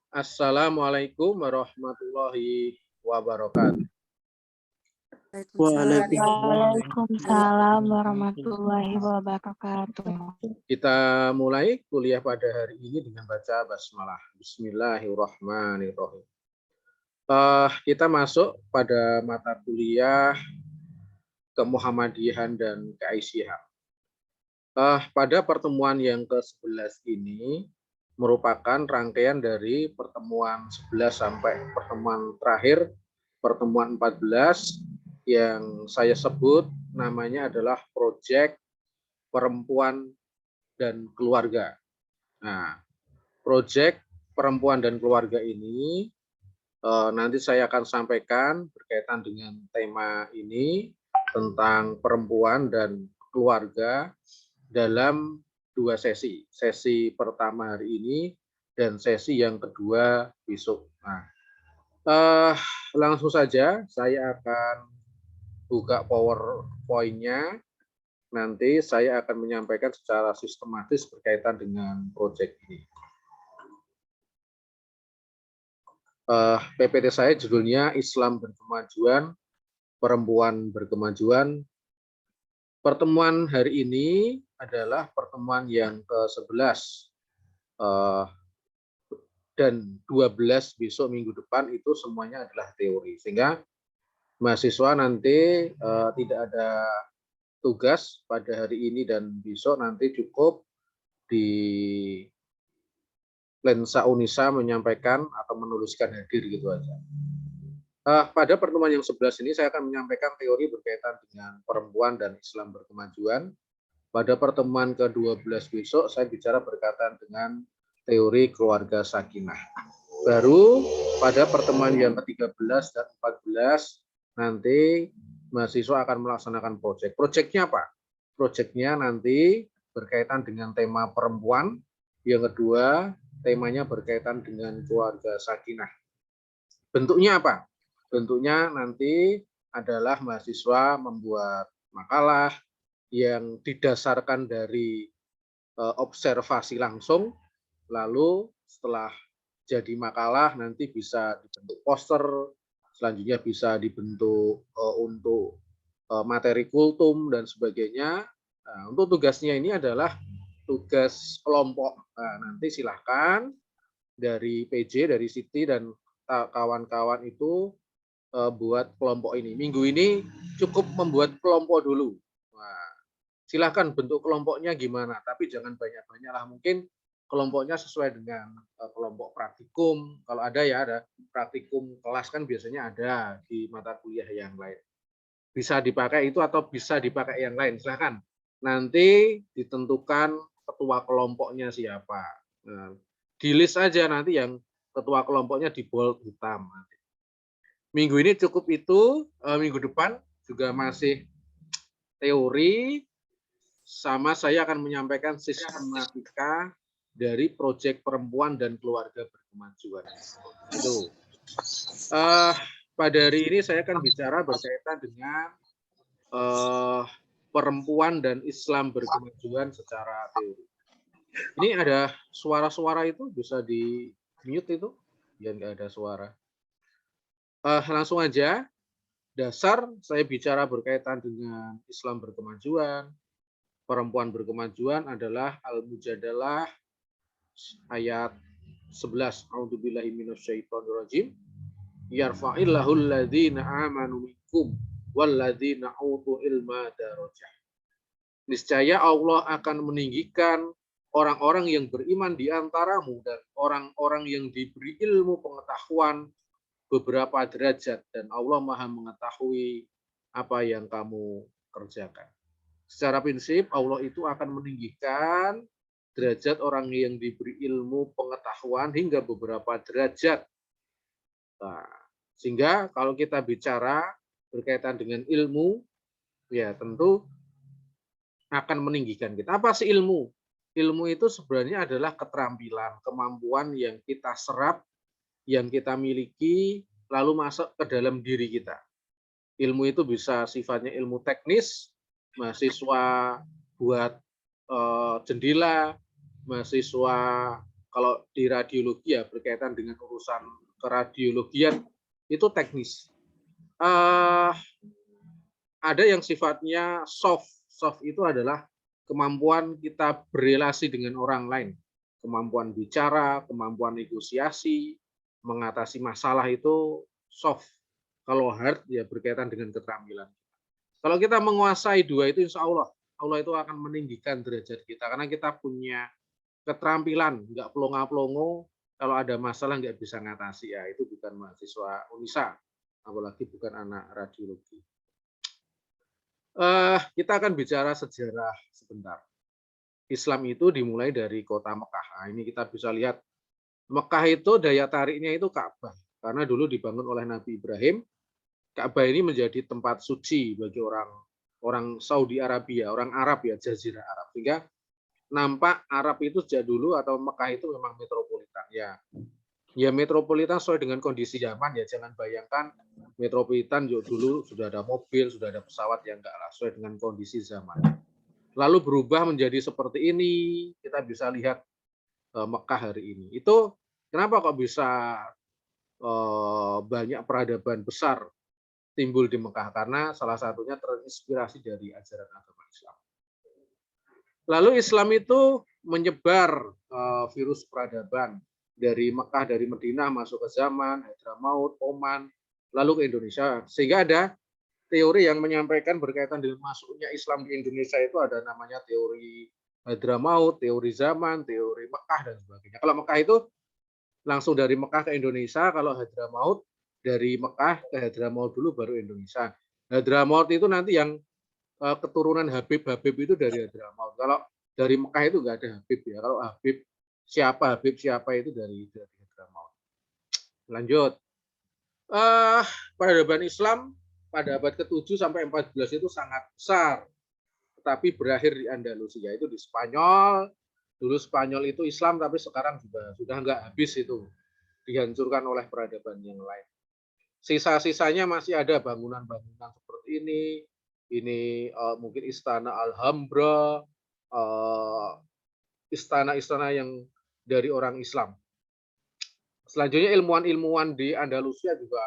Assalamualaikum warahmatullahi wabarakatuh. Waalaikumsalam warahmatullahi wabarakatuh. Kita mulai kuliah pada hari ini dengan baca basmalah. Bismillahirrahmanirrahim. Kita masuk pada mata kuliah Kemuhammadiyahan dan Keaisyah. Pada pertemuan yang ke-11 ini merupakan rangkaian dari pertemuan 11 sampai pertemuan terakhir, pertemuan 14 yang saya sebut namanya adalah Proyek Perempuan dan Keluarga. Nah, Proyek Perempuan dan Keluarga ini nanti saya akan sampaikan berkaitan dengan tema ini tentang perempuan dan keluarga dalam dua sesi. Sesi pertama hari ini dan sesi yang kedua besok. Nah, langsung saja saya akan buka PowerPoint-nya. Nanti saya akan menyampaikan secara sistematis berkaitan dengan proyek ini. PPT saya judulnya Islam Berkemajuan, Perempuan Berkemajuan. Pertemuan hari ini adalah pertemuan yang ke-11 dan 12 besok minggu depan itu semuanya adalah teori. Sehingga mahasiswa nanti tidak ada tugas pada hari ini dan besok, nanti cukup di Lensa Unisa menyampaikan atau menuliskan hadir gitu aja. Pada pertemuan yang 11 ini saya akan menyampaikan teori berkaitan dengan perempuan dan Islam berkemajuan. Pada pertemuan ke-12 besok saya bicara berkaitan dengan teori keluarga sakinah. Baru pada pertemuan yang ke-13 dan 14 nanti mahasiswa akan melaksanakan proyek. Proyeknya apa? Proyeknya nanti berkaitan dengan tema perempuan. Yang kedua, temanya berkaitan dengan keluarga sakinah. Bentuknya apa? Bentuknya nanti adalah mahasiswa membuat makalah yang didasarkan dari observasi langsung, lalu setelah jadi makalah nanti bisa dibentuk poster, selanjutnya bisa dibentuk untuk materi kultum dan sebagainya. Nah, untuk tugasnya ini adalah tugas kelompok. Nah, nanti silahkan dari PJ, dari Siti dan kawan-kawan itu buat kelompok ini. Minggu ini cukup membuat kelompok dulu. Nah, silahkan bentuk kelompoknya gimana, tapi jangan banyak-banyak lah. Mungkin kelompoknya sesuai dengan kelompok praktikum. Kalau ada ya, ada praktikum kelas kan biasanya ada di mata kuliah yang lain. Bisa dipakai itu atau bisa dipakai yang lain, silahkan. Nanti ditentukan ketua kelompoknya siapa. Nah, di list aja nanti yang ketua kelompoknya di bold hitam. Minggu ini cukup itu, minggu depan juga masih teori, sama saya akan menyampaikan sistematika dari proyek perempuan dan keluarga berkemajuan. Itu. Pada hari ini saya akan bicara berkaitan dengan perempuan dan Islam berkemajuan secara teori. Ini ada suara-suara itu bisa di mute itu, biar nggak ada suara. Langsung aja, dasar saya bicara berkaitan dengan Islam berkemajuan, perempuan berkemajuan adalah Al-Mujadalah ayat 11. A'udzubillahi minasyaitonirrajim. Yarfa'illahu alladzina amanu minkum walladzina utul ilma darajah. Niscaya Allah akan meninggikan orang-orang yang beriman di antaramu dan orang-orang yang diberi ilmu pengetahuan beberapa derajat, dan Allah Maha mengetahui apa yang kamu kerjakan. Secara prinsip Allah itu akan meninggikan derajat orang yang diberi ilmu pengetahuan hingga beberapa derajat. Nah, sehingga kalau kita bicara berkaitan dengan ilmu, ya tentu akan meninggikan kita. Apa sih ilmu? Ilmu itu sebenarnya adalah keterampilan, kemampuan yang kita serap, yang kita miliki, lalu masuk ke dalam diri kita. Ilmu itu bisa sifatnya ilmu teknis, mahasiswa buat jendela, mahasiswa kalau di radiologi ya berkaitan dengan urusan keradiologian itu teknis. Ada yang sifatnya soft. Soft itu adalah kemampuan kita berelasi dengan orang lain, kemampuan bicara, kemampuan negosiasi, mengatasi masalah itu soft. Kalau hard ya berkaitan dengan keterampilan. Kalau kita menguasai dua itu, insya Allah, Allah itu akan meninggikan derajat kita karena kita punya keterampilan, nggak pelongo-pelongo. Kalau ada masalah nggak bisa ngatasi, ya itu bukan mahasiswa Unisa, apalagi bukan anak radiologi. Kita akan bicara sejarah sebentar. Islam itu dimulai dari kota Mekah. Nah, ini kita bisa lihat Mekah itu daya tariknya itu Ka'bah, karena dulu dibangun oleh Nabi Ibrahim. Ka'bah ini menjadi tempat suci bagi orang Saudi Arabia, orang Arab ya, Jazirah Arab. Sehingga nampak Arab itu sejak dulu atau Mekah itu memang metropolitan ya. Ya metropolitan sesuai dengan kondisi zaman ya, jangan bayangkan metropolitan dulu sudah ada mobil, sudah ada pesawat, yang enggak lah, sesuai dengan kondisi zaman. Lalu berubah menjadi seperti ini, kita bisa lihat Mekah hari ini. Itu kenapa kok bisa banyak peradaban besar timbul di Mekah, karena salah satunya terinspirasi dari ajaran agama Islam. Lalu Islam itu menyebar virus peradaban dari Mekah, dari Madinah masuk ke Zaman, Hadramaut, Oman, lalu ke Indonesia. Sehingga ada teori yang menyampaikan berkaitan dengan masuknya Islam di Indonesia itu ada namanya teori Hadramaut, teori Zaman, teori Mekah dan sebagainya. Kalau Mekah itu langsung dari Mekah ke Indonesia, kalau Hadramaut dari Mekah ke Hadramaut dulu baru Indonesia. Hadramaut itu nanti yang keturunan Habib itu dari Hadramaut. Kalau dari Mekah itu nggak ada Habib ya. Kalau Habib siapa itu dari Hadramaut. Lanjut. Peradaban Islam pada abad ke-7 sampai 14 itu sangat besar. Tetapi berakhir di Andalusia, itu di Spanyol. Dulu Spanyol itu Islam, tapi sekarang juga sudah nggak habis itu. Dihancurkan oleh peradaban yang lain. Sisa-sisanya masih ada bangunan-bangunan seperti ini. Ini mungkin Istana Alhambra, istana-istana yang dari orang Islam. Selanjutnya ilmuwan-ilmuwan di Andalusia juga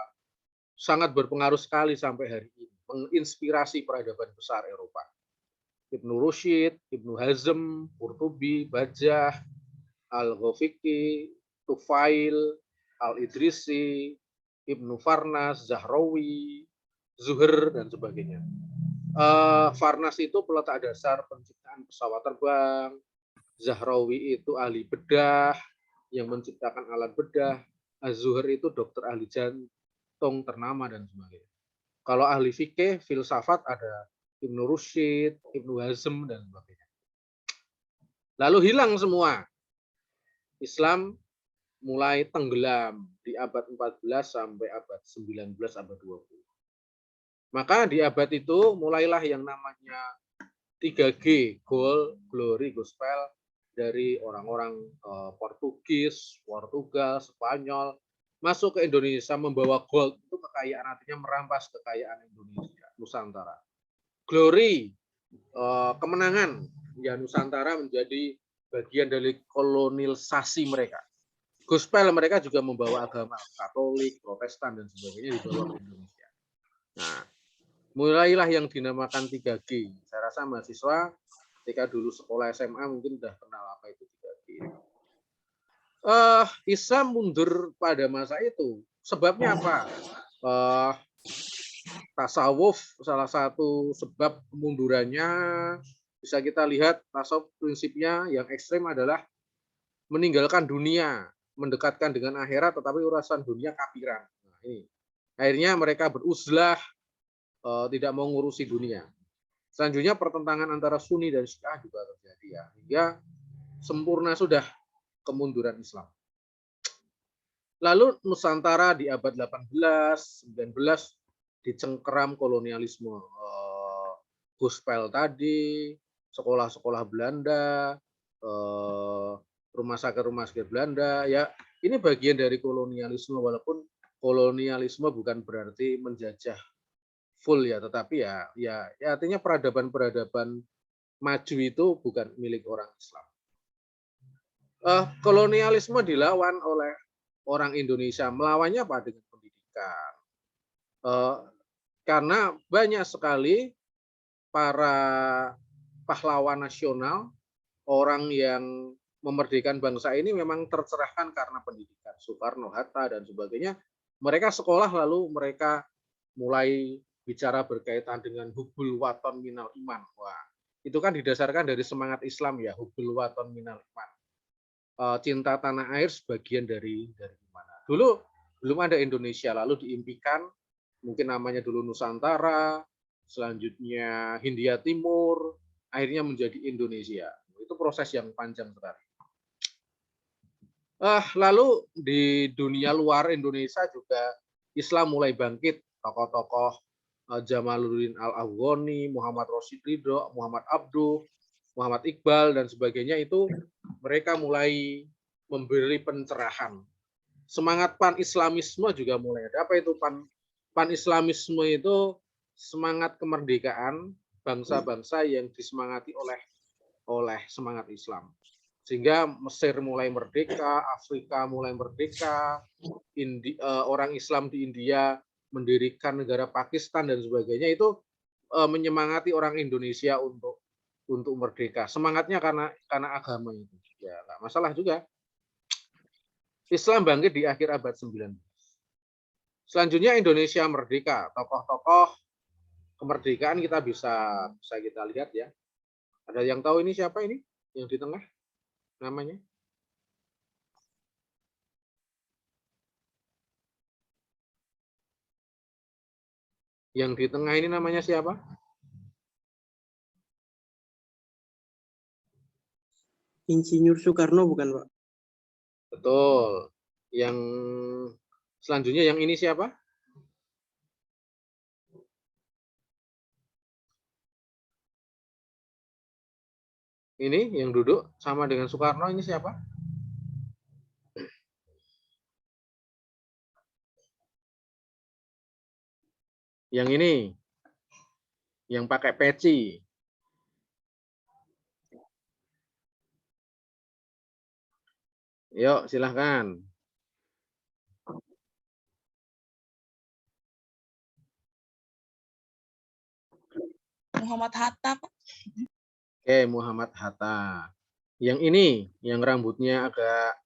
sangat berpengaruh sekali sampai hari ini, menginspirasi peradaban besar Eropa. Ibnu Rushd, Ibnu Hazm, Qurtubi, Bajjah, Al-Ghafiqi, Tufail, Al-Idrisi, Ibnu Farnas, Zahrawi, Zuhr, dan sebagainya. Farnas itu peletak dasar penciptaan pesawat terbang, Zahrawi itu ahli bedah yang menciptakan alat bedah, Az-Zuhr itu dokter ahli jantung ternama dan sebagainya. Kalau ahli fikih, filsafat ada Ibnu Rushd, Ibnu Hazm dan sebagainya. Lalu hilang semua. Islam mulai tenggelam di abad 14 sampai abad 19, abad 20. Maka di abad itu mulailah yang namanya 3G, Gold, Glory, Gospel, dari orang-orang Portugis, Portugal, Spanyol, masuk ke Indonesia membawa gold, itu kekayaan, artinya merampas kekayaan Indonesia, Nusantara. Glory, kemenangan, ya Nusantara menjadi bagian dari kolonialisasi mereka. Gospel, mereka juga membawa agama Katolik, Protestan, dan sebagainya dibawa ke Indonesia. Nah, mulailah yang dinamakan 3G. Saya rasa mahasiswa ketika dulu sekolah SMA mungkin sudah kenal apa itu 3G. Islam mundur pada masa itu. Sebabnya apa? Tasawuf salah satu sebab kemundurannya bisa kita lihat. Tasawuf prinsipnya yang ekstrem adalah meninggalkan dunia, mendekatkan dengan akhirat, tetapi urusan dunia kafiran. Nah, ini. Akhirnya mereka beruzlah, tidak mau ngurusi dunia. Selanjutnya pertentangan antara Sunni dan Syiah juga terjadi ya, hingga sempurna sudah kemunduran Islam. Lalu Nusantara di abad 18, 19 dicengkeram kolonialisme. Gospel tadi, sekolah-sekolah Belanda, rumah sakit Belanda, ya ini bagian dari kolonialisme, walaupun kolonialisme bukan berarti menjajah full ya, tetapi ya artinya peradaban maju itu bukan milik orang Islam. Kolonialisme dilawan oleh orang Indonesia. Melawannya apa? Dengan pendidikan. Karena banyak sekali para pahlawan nasional, orang yang memerdekakan bangsa ini memang tercerahkan karena pendidikan. Soekarno, Hatta, dan sebagainya. Mereka sekolah lalu mereka mulai bicara berkaitan dengan hubbul waton minal iman. Wah, itu kan didasarkan dari semangat Islam ya, hubbul waton minal iman. Cinta tanah air sebagian dari mana. Dulu belum ada Indonesia, lalu diimpikan mungkin namanya dulu Nusantara, selanjutnya Hindia Timur, akhirnya menjadi Indonesia. Itu proses yang panjang sekali. Lalu di dunia luar Indonesia juga Islam mulai bangkit. Tokoh-tokoh Jamaluddin Al-Afghani, Muhammad Rashid Ridho, Muhammad Abduh, Muhammad Iqbal, dan sebagainya itu mereka mulai memberi pencerahan. Semangat pan-islamisme juga mulai ada. Apa itu pan-islamisme? Itu semangat kemerdekaan bangsa-bangsa yang disemangati oleh semangat Islam. Sehingga Mesir mulai merdeka, Afrika mulai merdeka, orang Islam di India mendirikan negara Pakistan dan sebagainya, itu menyemangati orang Indonesia untuk merdeka. Semangatnya karena agama itu. Ya, nggak masalah juga. Islam bangkit di akhir abad 19. Selanjutnya Indonesia merdeka. Tokoh-tokoh kemerdekaan kita bisa kita lihat ya. Ada yang tahu ini siapa ini? Yang di tengah namanya? Yang di tengah ini namanya siapa? Insinyur Soekarno bukan, Pak? Betul. Yang selanjutnya yang ini siapa? Ini yang duduk sama dengan Soekarno ini siapa? Yang ini. Yang pakai peci. Yuk, silahkan. Muhammad Hatta, Pak. Oke, Muhammad Hatta. Yang ini, yang rambutnya agak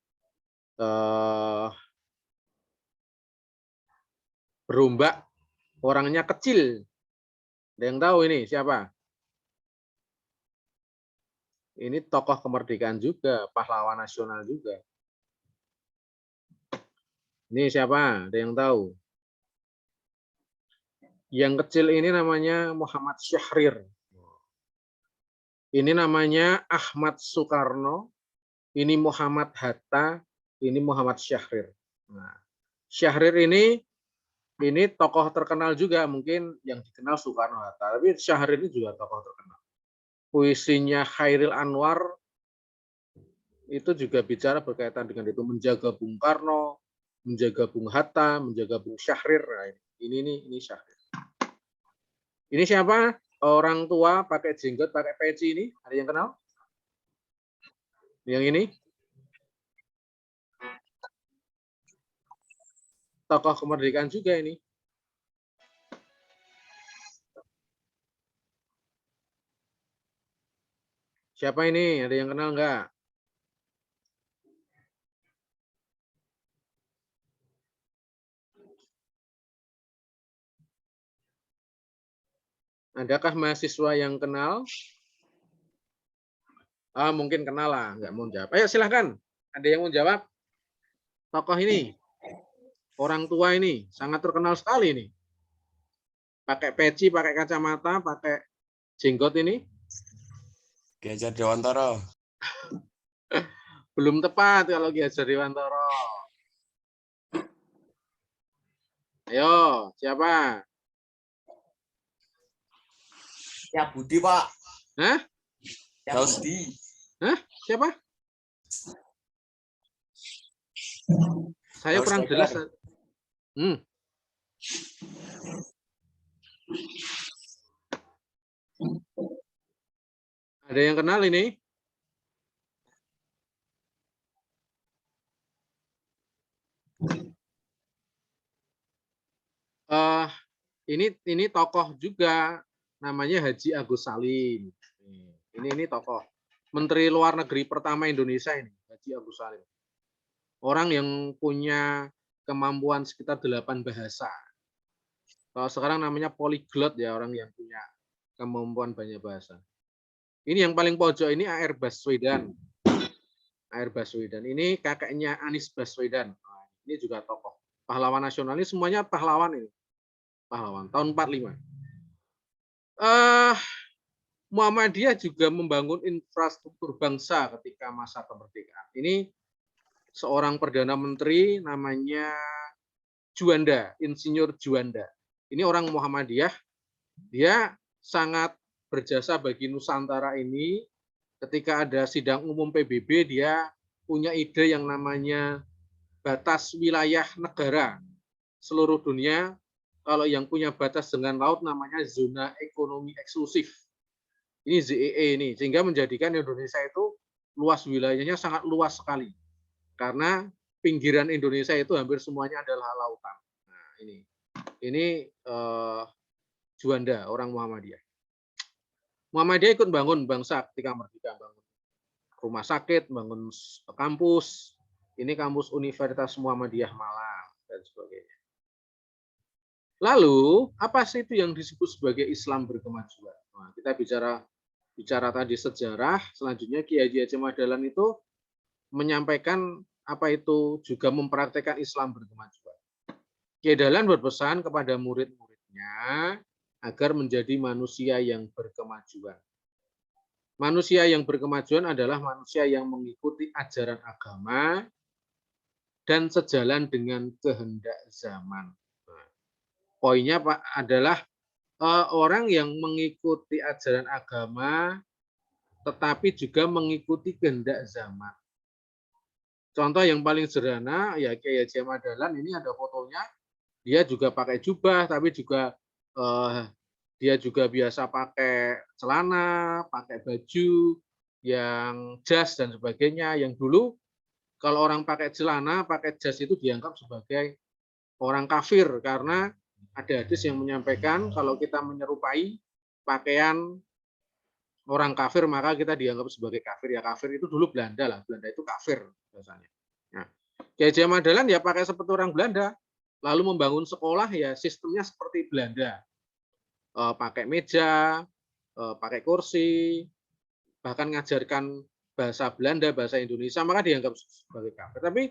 berombak, orangnya kecil. Ada yang tahu ini siapa? Ini tokoh kemerdekaan juga, pahlawan nasional juga. Ini siapa? Ada yang tahu? Yang kecil ini namanya Muhammad Syahrir. Ini namanya Ahmad Soekarno. Ini Muhammad Hatta. Ini Muhammad Syahrir. Nah, Syahrir ini tokoh terkenal juga, mungkin yang dikenal Soekarno Hatta. Tapi Syahrir ini juga tokoh terkenal. Puisinya Khairil Anwar itu juga bicara berkaitan dengan itu, menjaga Bung Karno, menjaga Bung Hatta, menjaga Bung Syahrir. Nah, ini Syahrir. Ini siapa? Orang tua pakai jenggot, pakai peci ini. Ada yang kenal? Yang ini? Tokoh kemerdekaan juga ini. Siapa ini? Ada yang kenal nggak? Adakah mahasiswa yang kenal? Mungkin kenal lah, nggak mau jawab. Ayo silahkan. Ada yang mau jawab? Tokoh ini, orang tua ini, sangat terkenal sekali nih. Pakai peci, pakai kacamata, pakai jenggot ini. Ki Hajar Dewantara. Belum tepat kalau Ki Hajar Dewantara. Ayo, siapa? Ya Budi, Pak. Hah? Ya Budi. Hah? Siapa? Saya kurang jelas. Ada yang kenal ini? Ini tokoh juga, namanya Haji Agus Salim. Ini tokoh Menteri Luar Negeri pertama Indonesia ini, Haji Agus Salim. Orang yang punya kemampuan sekitar 8 bahasa. Kalau sekarang namanya polyglot ya, orang yang punya kemampuan banyak bahasa. Ini yang paling pojok ini AR Baswedan. AR Baswedan ini kakaknya Anies Baswedan. Nah, ini juga tokoh pahlawan nasional, ini semuanya pahlawan ini. Pahlawan tahun 45. Muhammadiyah juga membangun infrastruktur bangsa ketika masa kemerdekaan. Ini seorang perdana menteri namanya Juanda, Insinyur Juanda. Ini orang Muhammadiyah. Dia sangat berjasa bagi Nusantara ini. Ketika ada sidang umum PBB, dia punya ide yang namanya batas wilayah negara seluruh dunia. Kalau yang punya batas dengan laut namanya zona ekonomi eksklusif. Ini ZEE ini, sehingga menjadikan Indonesia itu luas wilayahnya sangat luas sekali. Karena pinggiran Indonesia itu hampir semuanya adalah lautan. Nah, ini Juanda, orang Muhammadiyah. Muhammadiyah ikut bangun bangsa ketika merdeka, bangun rumah sakit, bangun kampus. Ini kampus Universitas Muhammadiyah Malang dan sebagainya. Lalu, apa sih itu yang disebut sebagai Islam berkemajuan? Nah, kita bicara tadi sejarah, selanjutnya Ki Haji Aceh Madalan itu menyampaikan apa itu juga mempraktekkan Islam berkemajuan. Ki Dahlan berpesan kepada murid-muridnya agar menjadi manusia yang berkemajuan. Manusia yang berkemajuan adalah manusia yang mengikuti ajaran agama dan sejalan dengan kehendak zaman. Nah, poinnya Pak adalah orang yang mengikuti ajaran agama tetapi juga mengikuti kehendak zaman. Contoh yang paling sederhana ya Kiai Haji Madalan, ini ada fotonya. Dia juga pakai jubah, tapi juga dia juga biasa pakai celana, pakai baju yang jas dan sebagainya. Yang dulu kalau orang pakai celana, pakai jas itu dianggap sebagai orang kafir karena ada hadis yang menyampaikan kalau kita menyerupai pakaian orang kafir maka kita dianggap sebagai kafir. Ya kafir itu dulu Belanda lah, Belanda itu kafir biasanya. Nah, Kiai Haji Madalan ya pakai seperti orang Belanda, lalu membangun sekolah ya sistemnya seperti Belanda. Pakai meja, pakai kursi, bahkan ngajarkan bahasa Belanda, bahasa Indonesia, maka dianggap sebagai kafir. Tapi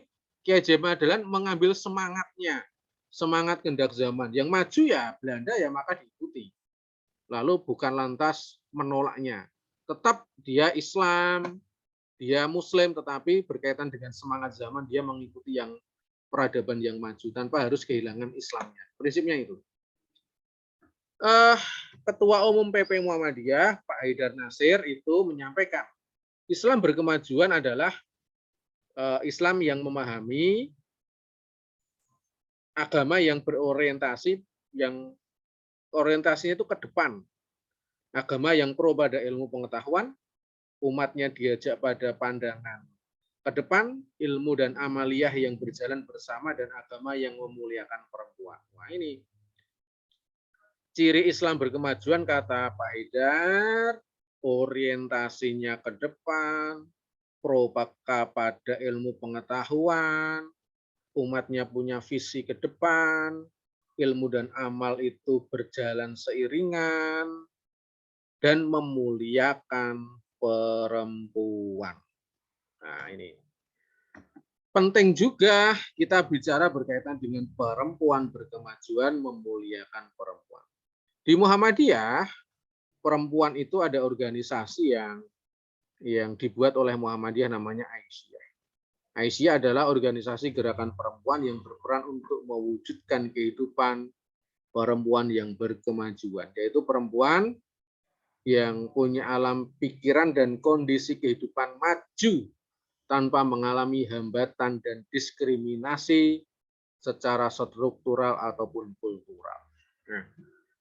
Kiai Haji Madalan mengambil semangatnya, semangat kehendak zaman. Yang maju ya Belanda ya maka diikuti. Lalu bukan lantas menolaknya. Tetap dia Islam, dia Muslim, tetapi berkaitan dengan semangat zaman, dia mengikuti yang peradaban yang maju tanpa harus kehilangan Islamnya. Prinsipnya itu. Ketua Umum PP Muhammadiyah, Pak Haidar Nasir, itu menyampaikan Islam berkemajuan adalah Islam yang memahami agama yang berorientasi, yang orientasinya itu ke depan. Agama yang pro pada ilmu pengetahuan, umatnya diajak pada pandangan ke depan, ilmu dan amaliyah yang berjalan bersama, dan agama yang memuliakan perempuan. Wah, ini ciri Islam berkemajuan kata Pak Haidar, orientasinya ke depan, pro pada ilmu pengetahuan, umatnya punya visi ke depan, ilmu dan amal itu berjalan seiringan, dan memuliakan perempuan. Nah, ini penting juga kita bicara berkaitan dengan perempuan berkemajuan, memuliakan perempuan. Di Muhammadiyah, perempuan itu ada organisasi yang dibuat oleh Muhammadiyah namanya Aisyah. Aisyah adalah organisasi gerakan perempuan yang berperan untuk mewujudkan kehidupan perempuan yang berkemajuan, yaitu perempuan yang punya alam pikiran dan kondisi kehidupan maju tanpa mengalami hambatan dan diskriminasi secara struktural ataupun kultural. Nah,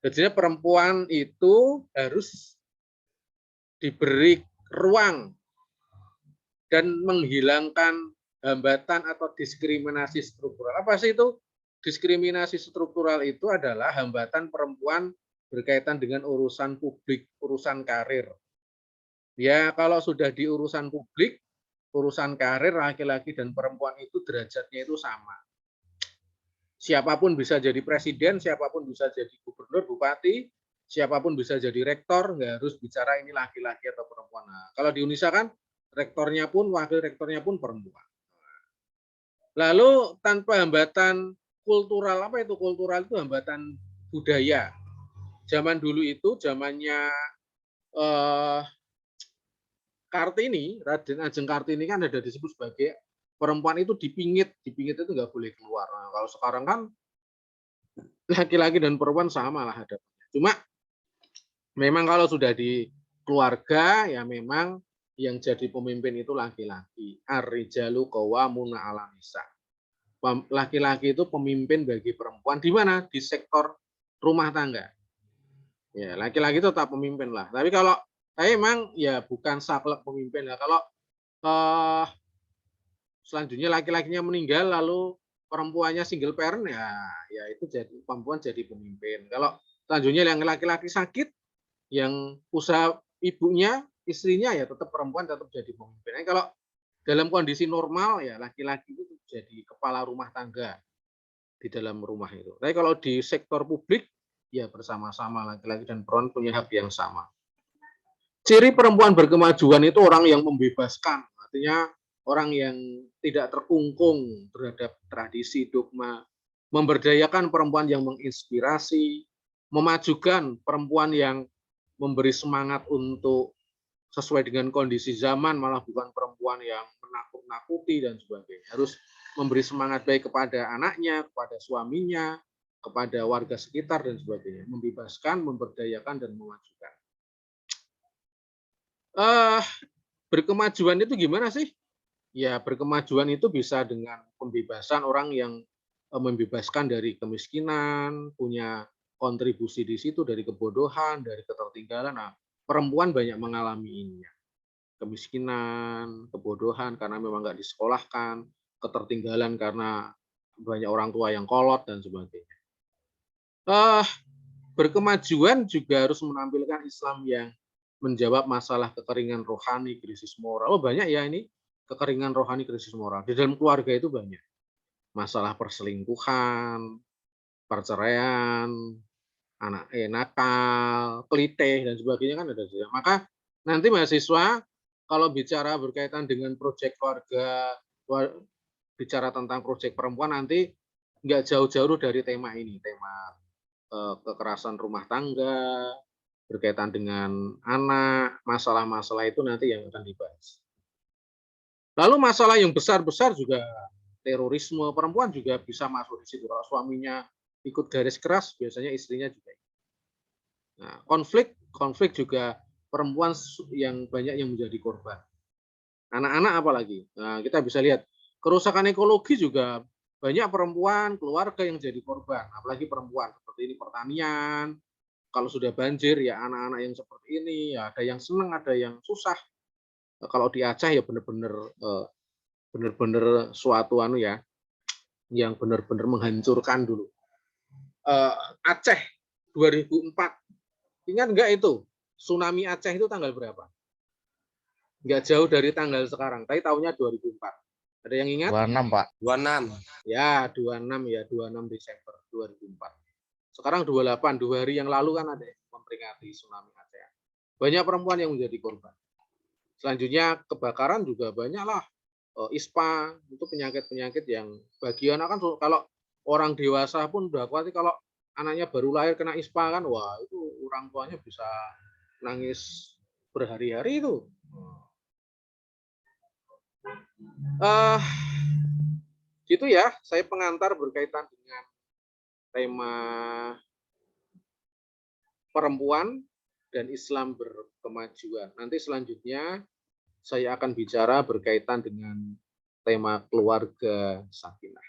jadi perempuan itu harus diberi ruang dan menghilangkan hambatan atau diskriminasi struktural. Apa sih itu diskriminasi struktural itu adalah hambatan perempuan berkaitan dengan urusan publik, urusan karir. Ya, kalau sudah di urusan publik, urusan karir laki-laki dan perempuan itu derajatnya itu sama. Siapapun bisa jadi presiden, siapapun bisa jadi gubernur, bupati, siapapun bisa jadi rektor, nggak harus bicara ini laki-laki atau perempuan. Nah, kalau di Indonesia kan rektornya pun, wakil rektornya pun perempuan. Lalu tanpa hambatan kultural, apa itu kultural? Itu hambatan budaya. Zaman dulu itu, zamannya Kartini, Raden Ajeng Kartini kan ada disebut sebagai perempuan itu dipingit itu nggak boleh keluar. Nah, kalau sekarang kan laki-laki dan perempuan sama lah hadapnya. Cuma memang kalau sudah di keluarga ya memang yang jadi pemimpin itu laki-laki. Ar-rijalu qawwamuna 'alan nisa. Laki-laki itu pemimpin bagi perempuan di mana? Di sektor rumah tangga. Ya, laki-laki itu tetap pemimpin lah. Tapi kalau saya emang ya bukan saklek pemimpin lah. Kalau selanjutnya laki-lakinya meninggal lalu perempuannya single parent ya itu jadi perempuan jadi pemimpin. Kalau selanjutnya yang laki-laki sakit, yang usaha ibunya, istrinya ya tetap perempuan tetap jadi pemimpin. Nah, kalau dalam kondisi normal ya laki-laki itu jadi kepala rumah tangga di dalam rumah itu. Tapi kalau di sektor publik ya bersama-sama laki-laki dan perempuan punya hak yang sama. Ciri perempuan berkemajuan itu orang yang membebaskan, artinya orang yang tidak terkungkung terhadap tradisi, dogma, memberdayakan perempuan yang menginspirasi, memajukan perempuan yang memberi semangat untuk sesuai dengan kondisi zaman, malah bukan perempuan yang menakut-nakuti dan sebagainya. Harus memberi semangat baik kepada anaknya, kepada suaminya, kepada warga sekitar dan sebagainya. Membebaskan, memberdayakan, dan memajukan. Berkemajuan itu gimana sih? Ya, berkemajuan itu bisa dengan pembebasan orang yang membebaskan dari kemiskinan, punya kontribusi di situ dari kebodohan, dari ketertinggalan. Nah, perempuan banyak mengalami ini. Kemiskinan, kebodohan karena memang nggak disekolahkan, ketertinggalan karena banyak orang tua yang kolot dan sebagainya. Berkemajuan juga harus menampilkan Islam yang menjawab masalah kekeringan rohani, krisis moral. Oh, banyak ya ini kekeringan rohani, krisis moral. Di dalam keluarga itu banyak. Masalah perselingkuhan, perceraian, anak nakal, kelitih, dan sebagainya kan ada juga. Maka nanti mahasiswa kalau bicara berkaitan dengan proyek keluarga, bicara tentang proyek perempuan nanti nggak jauh-jauh dari tema ini, tema kekerasan rumah tangga, berkaitan dengan anak, masalah-masalah itu nanti yang akan dibahas. Lalu masalah yang besar-besar juga terorisme, perempuan juga bisa masuk di situ. Kalau suaminya ikut garis keras, biasanya istrinya juga. Nah, konflik juga perempuan yang banyak yang menjadi korban. Anak-anak apalagi. Nah, kita bisa lihat kerusakan ekologi juga banyak perempuan, keluarga yang jadi korban. Apalagi perempuan seperti ini pertanian. Kalau sudah banjir ya anak-anak yang seperti ini, ya ada yang senang, ada yang susah. Kalau di Aceh ya benar-benar suatu ya, yang benar-benar menghancurkan dulu. Aceh 2004, ingat nggak itu? Tsunami Aceh itu tanggal berapa? Nggak jauh dari tanggal sekarang, tapi tahunnya 2004. Ada yang ingat? 26, Pak. 26. Ya, 26 Desember 2004. Sekarang 28, 2 hari yang lalu kan ada yang memperingati tsunami Aceh. Banyak perempuan yang menjadi korban. Selanjutnya kebakaran juga banyaklah. ISPA itu penyakit-penyakit yang bagi anak kan kalau orang dewasa pun udah khawatir kalau anaknya baru lahir kena ISPA kan, wah itu orang tuanya bisa nangis berhari-hari itu. Gitu ya, saya pengantar berkaitan dengan tema perempuan dan Islam berkemajuan. Nanti selanjutnya saya akan bicara berkaitan dengan tema keluarga sakinah.